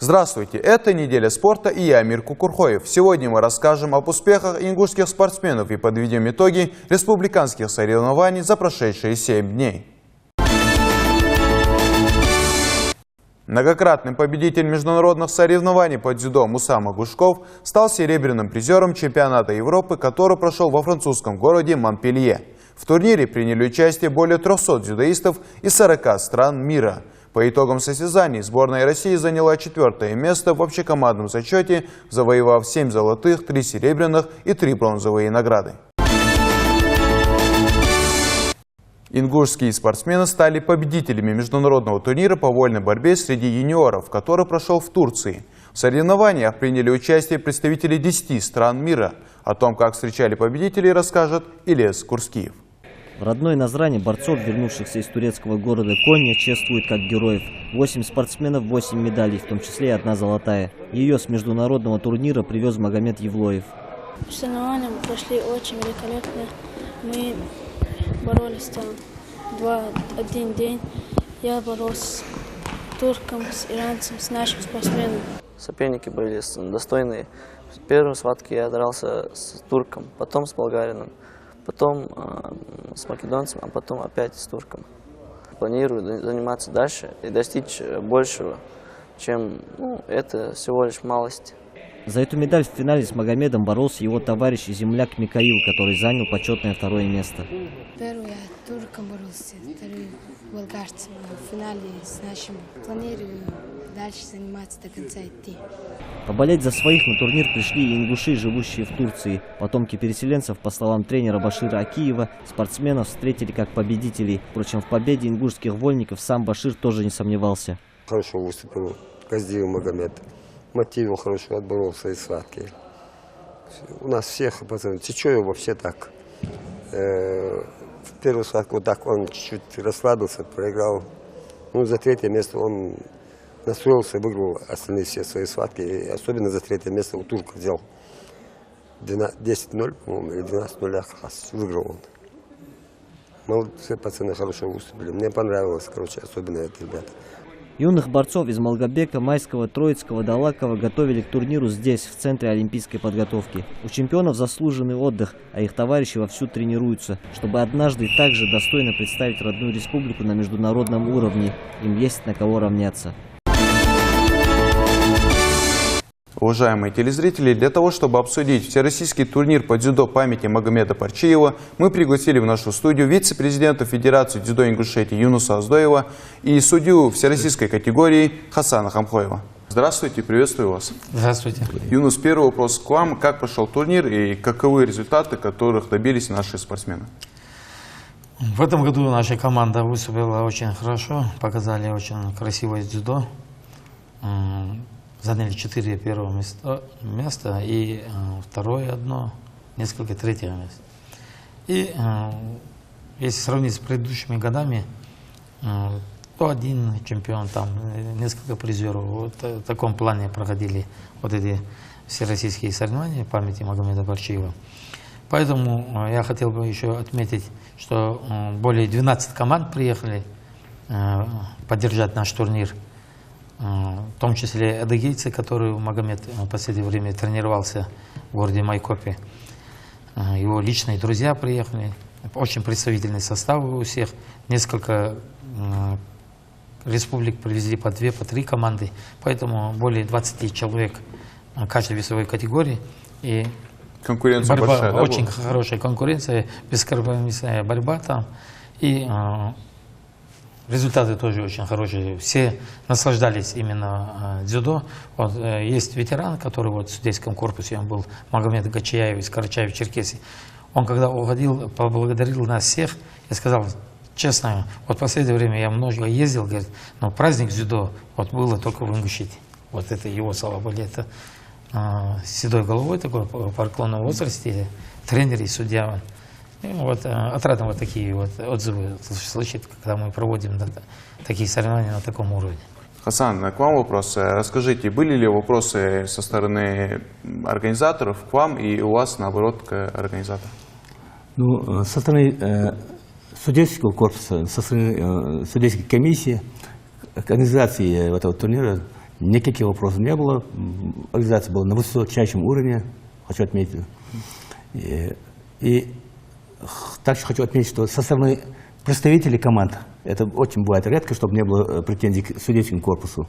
Здравствуйте, это «Неделя спорта» и я, Амир Кукурхоев. Сегодня мы расскажем об успехах ингушских спортсменов и подведем итоги республиканских соревнований за прошедшие 7 дней. Многократный победитель международных соревнований по дзюдо Мусама Гушков стал серебряным призером чемпионата Европы, который прошел во французском городе Монпелье. В турнире приняли участие более 300 дзюдоистов из 40 стран мира. По итогам состязаний сборная России заняла 4-е место в общекомандном зачете, завоевав 7 золотых, 3 серебряных и 3 бронзовые награды. Ингушские спортсмены стали победителями международного турнира по вольной борьбе среди юниоров, который прошел в Турции. В соревнованиях приняли участие представители 10 стран мира. О том, как встречали победителей, расскажет Ильяс Курскиев. В родной Назране борцов, вернувшихся из турецкого города Коня, чествуют как героев. 8 спортсменов, 8 медалей, в том числе и 1 золотая. Ее с международного турнира привез Магомед Евлоев. Соревнования прошли очень великолепно. Мы боролись там 1 день. Я боролся с турком, с иранцем, с нашим спортсменом. Соперники были достойные. В первой схватке я дрался с турком, потом с болгарином, потом с македонцем, а потом опять с турком. Планирую заниматься дальше и достичь большего, чем это всего лишь малость. За эту медаль в финале с Магомедом боролся его товарищ и земляк Микаил, который занял почетное 2-е место. Первый я турком боролся, второй болгарцем. В финале с нашим планирую дальше заниматься до конца идти. Поболеть за своих на турнир пришли и ингуши, живущие в Турции. Потомки переселенцев, по словам тренера Башира Акиева, спортсменов встретили как победителей. Впрочем, в победе ингушских вольников сам Башир тоже не сомневался. Хорошо выступил Каздиев Магомед. Мотивил хорошо, отборол свои схватки. У нас всех, пацаны, Чичоев вообще так. В первую схватку вот так он чуть-чуть расслабился, проиграл. Ну, за 3-е место он настроился, выиграл остальные все свои схватки. И особенно за 3-е место у турка взял. 10-0, по-моему, или 12-0 как раз выиграл он. Молодцы пацаны хорошо выступили. Мне понравилось, короче, особенно это ребята. Юных борцов из Малгобека, Майского, Троицкого, Далакова готовили к турниру здесь, в центре олимпийской подготовки. У чемпионов заслуженный отдых, а их товарищи вовсю тренируются, чтобы однажды также достойно представить родную республику на международном уровне. Им есть на кого равняться. Уважаемые телезрители, для того, чтобы обсудить всероссийский турнир по дзюдо памяти Магомеда Парчиева, мы пригласили в нашу студию вице-президента Федерации дзюдо Ингушетии Юнуса Оздоева и судью всероссийской категории Хасана Хамхоева. Здравствуйте, приветствую вас. Здравствуйте. Юнус, первый вопрос к вам. Как прошел турнир и каковы результаты, которых добились наши спортсмены? В этом году наша команда выступила очень хорошо, показали очень красивое дзюдо. Заняли 4 первых места и 2-е одно, несколько 3-х мест. И если сравнить с предыдущими годами, то 1 чемпион, там несколько призеров. Вот в таком плане проходили вот эти всероссийские соревнования в памяти Магомеда Парчиева. Поэтому я хотел бы еще отметить, что более 12 команд приехали поддержать наш турнир. В том числе адыгейцы, которые Магомед в последнее время тренировался в городе Майкопе. Его личные друзья приехали. Очень представительный состав у всех. Несколько республик привезли по 2, по 3 команды. Поэтому более 20 человек в каждой весовой категории. И конкуренция борьба, большая, да, очень была? хорошая конкуренция, бескомпромиссная борьба там. И результаты тоже очень хорошие. Все наслаждались именно дзюдо. Вот, есть ветеран, который вот в судейском корпусе, он был Магомед Гачияев из Карачаева-Черкесии. Он когда уходил, поблагодарил нас всех и сказал, честно, вот в последнее время я много ездил, говорит, но праздник дзюдо вот было только в Ингушетии. Вот это его слова были. Это с седой головой такой, по преклонном возрасте, тренер и судья. И вот отрадно вот такие вот отзывы слышать, когда мы проводим такие соревнования на таком уровне. Хасан, к вам вопрос. Расскажите, были ли вопросы со стороны организаторов к вам и у вас, наоборот, к организаторам? Ну, со стороны судейского корпуса, со стороны судейской комиссии, к организации этого турнира Никаких вопросов не было. Организация была на высочайшем уровне, хочу отметить. И также хочу отметить, что со стороны представителей команд, это очень бывает редко, чтобы не было претензий к судейскому корпусу.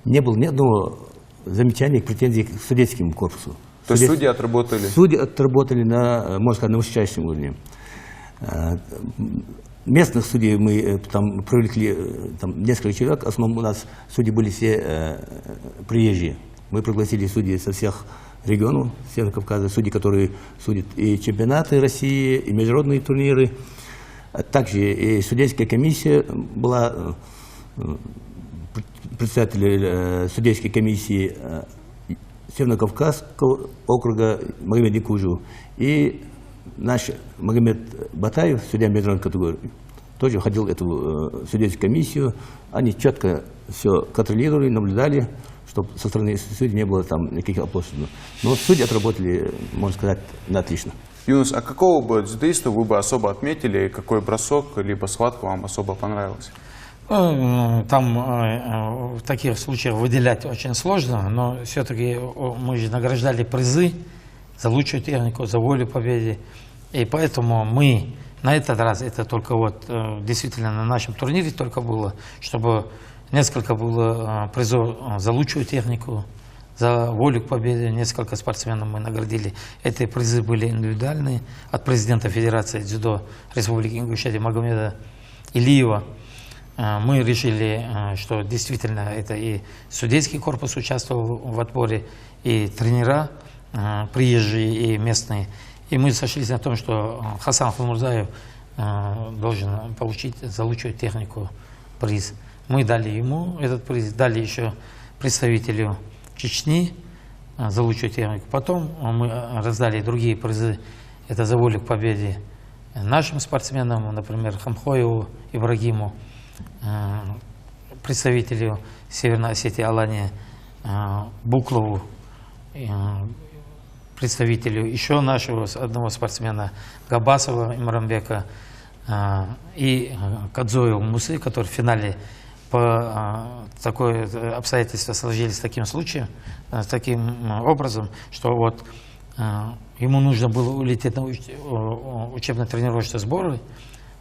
Не было ни одного замечания к претензий к судейскому корпусу. То есть судьи отработали? Судьи отработали на, можно сказать, на высочайшем уровне. Местных судей мы там привлекли там, несколько человек. В основном у нас судьи были все приезжие. Мы пригласили судей со всех регионов Северного Кавказа, судьи, которые судят и чемпионаты России, и международные турниры. Также и судейская комиссия была, председатель судейской комиссии Северно-Кавказского округа Магомед Якужев и наш Магомед Батаев, судья международной категории, тоже входил в эту судейскую комиссию. Они четко все контролировали, наблюдали, чтобы со стороны судей не было там никаких оплошностей. Но судьи отработали, можно сказать, отлично. Юнус, а какого бы дзюдоиста вы бы особо отметили, какой бросок либо схватка вам особо понравилась? Там в таких случаях выделять очень сложно, но все-таки мы же награждали призы за лучшую технику, за волю победы. И поэтому мы на этот раз, это только вот действительно на нашем турнире только было, чтобы несколько было призов за лучшую технику, за волю к победе. Несколько спортсменов мы наградили. Эти призы были индивидуальные от президента Федерации дзюдо Республики Ингушетия Магомеда Илиева. Мы решили, что действительно это и судейский корпус участвовал в отборе, и тренера приезжие, и местные. И мы сошлись на том, что Хасан Хулмурзаев должен получить за лучшую технику приз. Мы дали ему этот приз, дали еще представителю Чечни за лучшую технику. Потом мы раздали другие призы. Это за волю к победе нашим спортсменам, например, Хамхоеву Ибрагиму, представителю Северной Осетии Алане Буклову, представителю еще нашего одного спортсмена Габасова Имрамбека и Кадзоеву Мусы, который в финале по такое обстоятельства сложились таким случаем, таким образом, что вот ему нужно было улететь на учебно-тренировочные сборы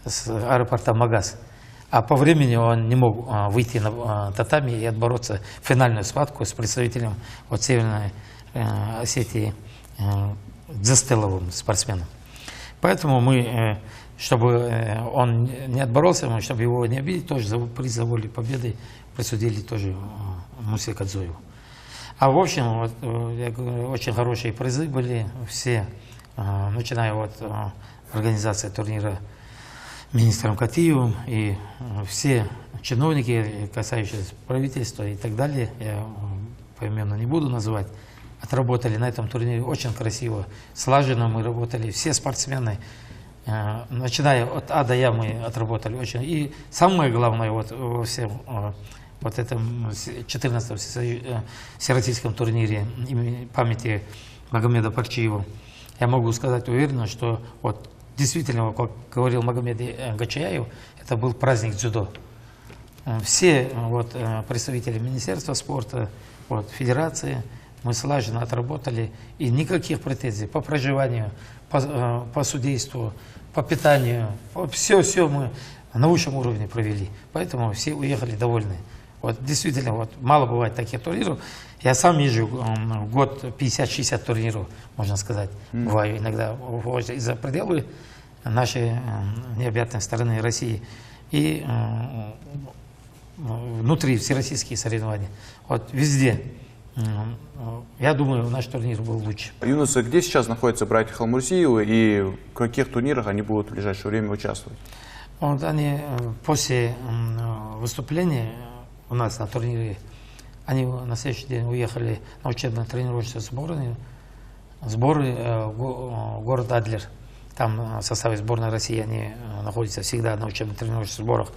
с аэропорта Магаз, а по времени он не мог выйти на татами и отбороться в финальную схватку с представителем от Северной Осетии Дзестеловым, спортсменом. Поэтому мы, чтобы он не отборолся, чтобы его не обидеть, тоже за приз за волю победы присудили тоже Мусе Кадзоеву. А в общем, вот, я говорю, очень хорошие призы были все, начиная от организации турнира министром Катиевым и все чиновники, касающиеся правительства и так далее, я поименно не буду называть, отработали на этом турнире очень красиво, слаженно мы работали, все спортсмены, начиная от А до Я мы отработали очень. И самое главное вот во всем вот этом 14-м всероссийском турнире имени памяти Магомеда Парчиева, я могу сказать уверенно, что вот действительно, как говорил Магомед Гачаяев, это был праздник дзюдо. Все вот, представители Министерства спорта, вот, Федерации, мы слаженно отработали, и никаких претензий по проживанию, по судейству, по питанию, все мы на высшем уровне провели. Поэтому все уехали довольны. Вот, действительно, вот, мало бывает таких турниров. Я сам езжу в год 50-60 турниров, можно сказать. Бываю иногда из-за пределы нашей необъятной стороны России и внутри всероссийские соревнования. Вот везде. Я думаю, наш турнир был лучше. Юнус, где сейчас находятся братья Халмурзиевы и в каких турнирах они будут в ближайшее время участвовать? Вот они после выступления у нас на турнире, они на следующий день уехали на учебно-тренировочные сборы в город Адлер. Там в составе сборной России они находятся всегда на учебно-тренировочных сборах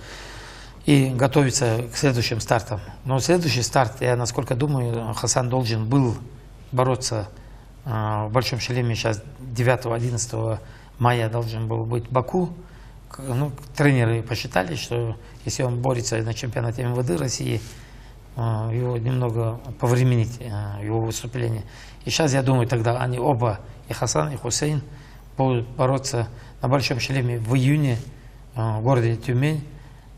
и готовятся к следующим стартам. Но следующий старт, я насколько думаю, Хасан должен был бороться в Большом Шлеме сейчас 9-11 мая должен был быть Баку. Ну, тренеры посчитали, что если он борется на чемпионате МВД России, его немного повременить, его выступление. И сейчас, я думаю, тогда они оба, и Хасан, и Хусейн, будут бороться на большом шлеме в июне в городе Тюмень.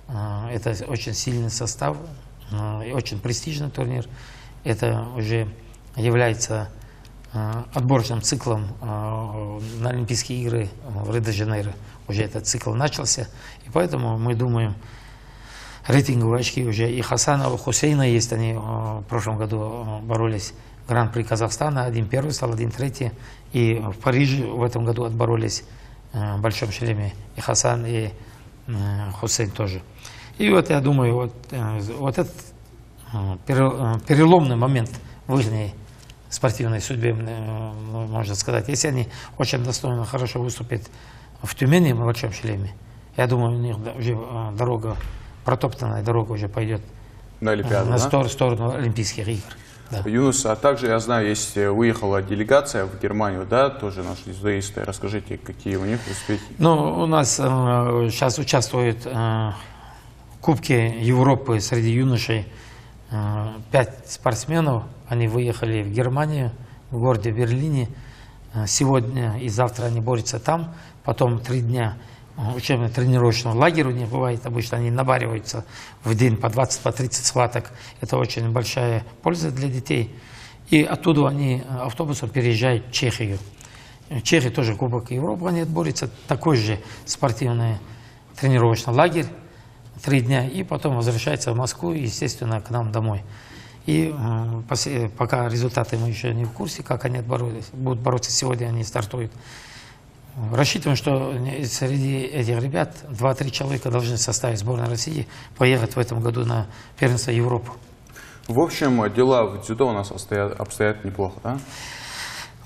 Это очень сильный состав и очень престижный турнир. Это уже является отборочным циклом на Олимпийские игры в Рио-де-Жанейро. Уже этот цикл начался. И поэтому мы думаем, рейтинговые очки уже и Хасана, и Хусейна есть. Они в прошлом году боролись в Гран-при Казахстана. Один первый стал, один третий. И в Париже в этом году отборолись в большом шлеме и Хасан, и Хусейн тоже. И вот я думаю, вот этот переломный момент в их спортивной судьбе, можно сказать, если они очень достойно, хорошо выступят в Тюмени в большом шлеме, я думаю, у них уже дорога, протоптанная дорога уже пойдет на Олимпиаду, на да? сторону Олимпийских игр. Да. Юнус, а также, я знаю, есть выехала делегация в Германию, да, тоже наши дзюдоисты. Расскажите, какие у них успехи? Ну, у нас сейчас участвуют в Кубке Европы среди юношей 5 спортсменов. Они выехали в Германию, в городе Берлине. Сегодня и завтра они борются там. Потом 3 дня учебно-тренировочного лагеря у них бывает. Обычно они набариваются в день по 20-30 по 30 схваток. Это очень большая польза для детей. И оттуда они автобусом переезжают в Чехию. В Чехии тоже Кубок Европы они борются. Такой же спортивный тренировочный лагерь. 3 дня. И потом возвращаются в Москву и, естественно, к нам домой. И пока результаты мы еще не в курсе, как они будут бороться. Сегодня они стартуют. Рассчитываем, что среди этих ребят 2-3 человека должны составить сборную России, поехать в этом году на первенство Европы. В общем, дела в дзюдо у нас обстоят неплохо, да?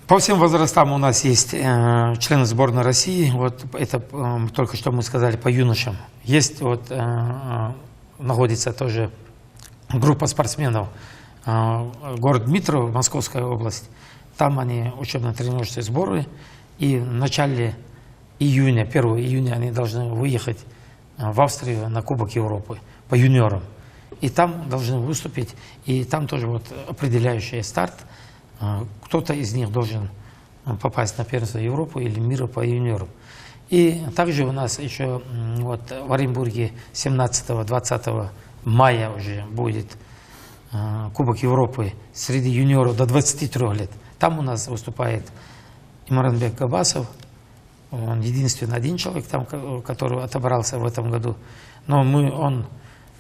По всем возрастам у нас есть члены сборной России. Вот это только что мы сказали по юношам. Есть вот находится тоже группа спортсменов, город Дмитрово, Московская область. Там они учебно-тренировочные сборы. И в начале июня, 1 июня, они должны выехать в Австрию на Кубок Европы по юниорам. И там должны выступить. И там тоже вот определяющий старт. Кто-то из них должен попасть на первенство Европы или мира по юниорам. И также у нас еще вот в Оренбурге 17-20 мая уже будет Кубок Европы среди юниоров до 23 лет. Там у нас выступает Имаранбек Габасов. Он единственный один человек там, который отобрался в этом году. Но он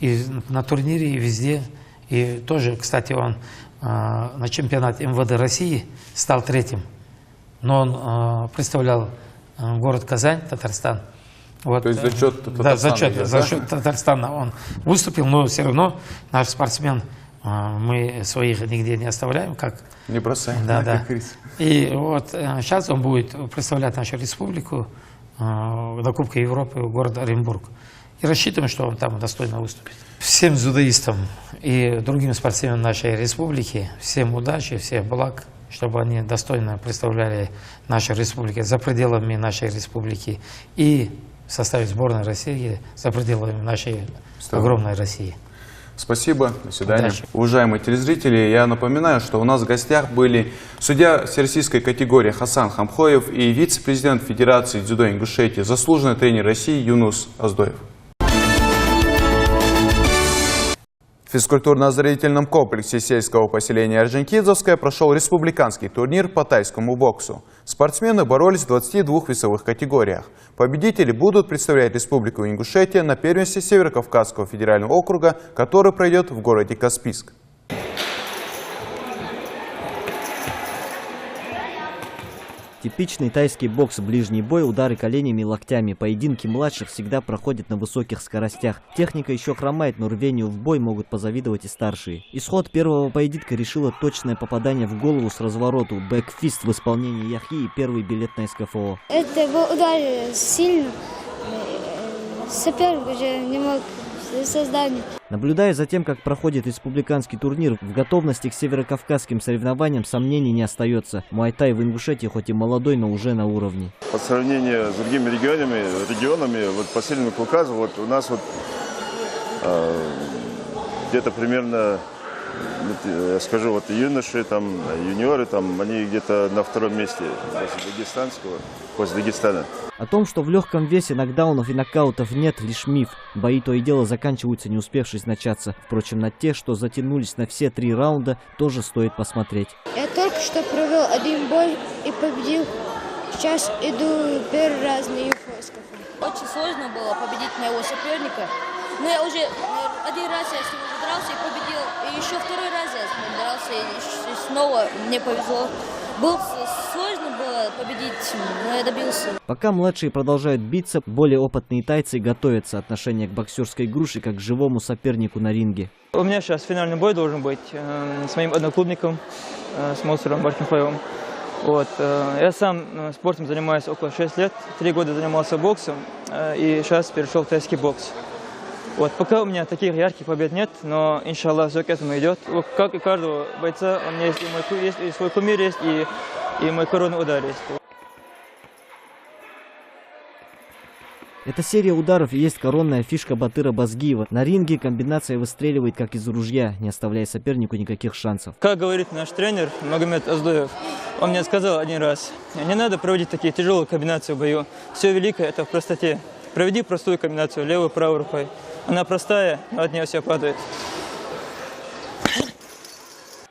и на турнире, и везде. И тоже, кстати, он на чемпионате МВД России стал 3-м. Но он представлял город Казань, Татарстан. Вот, то есть за счет Татарстана? Да, за счет Татарстана он выступил, но все равно наш спортсмен, мы своих нигде не оставляем. Как, не бросаем, да, да, да. Как говорится. И вот сейчас он будет представлять нашу республику до Кубка Европы в городе Оренбург. И рассчитываем, что он там достойно выступит. Всем дзюдоистам и другим спортсменам нашей республики всем удачи, всех благ, чтобы они достойно представляли нашу республику за пределами нашей республики и в составе сборной России за пределами нашей огромной России. Спасибо, до свидания. Удачи. Уважаемые телезрители, я напоминаю, что у нас в гостях были судья всероссийской категории Хасан Хамхоев и вице-президент Федерации дзюдо Ингушетии, заслуженный тренер России Юнус Оздоев. В физкультурно-оздоровительном комплексе сельского поселения Орджоникидзевское прошел республиканский турнир по тайскому боксу. Спортсмены боролись в 22 весовых категориях. Победители будут представлять Республику Ингушетия на первенстве Северо-Кавказского федерального округа, который пройдет в городе Каспийск. Типичный тайский бокс, ближний бой, удары коленями и локтями. Поединки младших всегда проходят на высоких скоростях. Техника еще хромает, но рвению в бой могут позавидовать и старшие. Исход первого поединка решило точное попадание в голову с развороту. Бэкфист в исполнении Яхьи и первый билет на СКФО. Это был удар сильный. Соперник уже не мог создать. Наблюдая за тем, как проходит республиканский турнир, в готовности к северокавказским соревнованиям сомнений не остается. Муай-тай в Ингушетии хоть и молодой, но уже на уровне. По сравнению с другими регионами вот по Северному Кавказу, вот у нас вот где-то примерно я скажу, вот юноши, там, юниоры, там, они где-то на втором месте после Дагестана. О том, что в легком весе нокдаунов и нокаутов нет, лишь миф. Бои то и дело заканчиваются, не успевшись начаться. Впрочем, на те, что затянулись на все 3 раунда, тоже стоит посмотреть. Я только что провел один бой и победил. Сейчас иду первый раз на Юфосков. Очень сложно было победить моего соперника. Но я уже один раз я с ним дрался и победил. И еще второй раз я с ним дрался, и снова мне повезло. Сложно было победить, но я добился. Пока младшие продолжают биться, более опытные тайцы готовятся. Отношение к боксерской груше как к живому сопернику на ринге. У меня сейчас финальный бой должен быть с моим одноклубником, с Маусуром Баркинхоевым. Вот. Я сам спортом занимаюсь около 6 лет, 3 года занимался боксом и сейчас перешел в тайский бокс. Вот. Пока у меня таких ярких побед нет, но, иншаллах, все к этому идет. Как и каждого бойца, у меня есть и свой кумир есть, и мой коронный удар есть. Эта серия ударов и есть коронная фишка Батыра Базгиева. На ринге комбинация выстреливает как из ружья, не оставляя сопернику никаких шансов. Как говорит наш тренер Магомед Аздоев, он мне сказал один раз: не надо проводить такие тяжелые комбинации в бою. Все великое это в простоте. Проведи простую комбинацию левой и правой рукой. Она простая, но от нее все падает.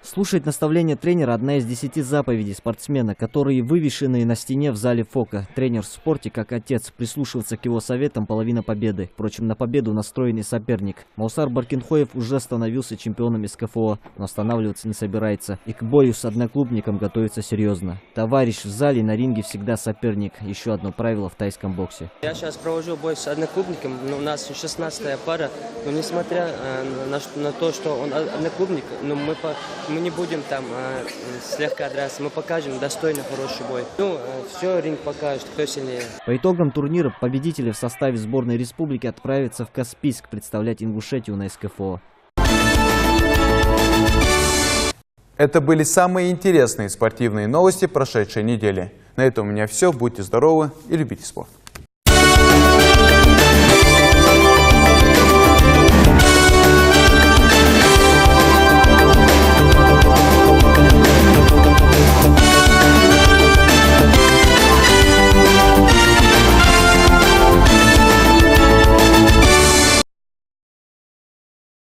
Слушать наставления тренера – одна из 10 заповедей спортсмена, которые вывешены на стене в зале ФОКа. Тренер в спорте, как отец, прислушиваться к его советам – половина победы. Впрочем, на победу настроенный соперник. Маусар Баркинхоев уже становился чемпионом СКФО, но останавливаться не собирается. И к бою с одноклубником готовится серьезно. Товарищ в зале, на ринге всегда соперник. Еще одно правило в тайском боксе. Я сейчас провожу бой с одноклубником, но у нас 16-я пара. Но несмотря на то, что он одноклубник, но мы не будем там слегка драться, мы покажем достойно хороший бой. Все ринг покажет, кто сильнее. По итогам турнира победители в составе сборной республики отправятся в Каспийск представлять Ингушетию на СКФО. Это были самые интересные спортивные новости прошедшей недели. На этом у меня все. Будьте здоровы и любите спорт.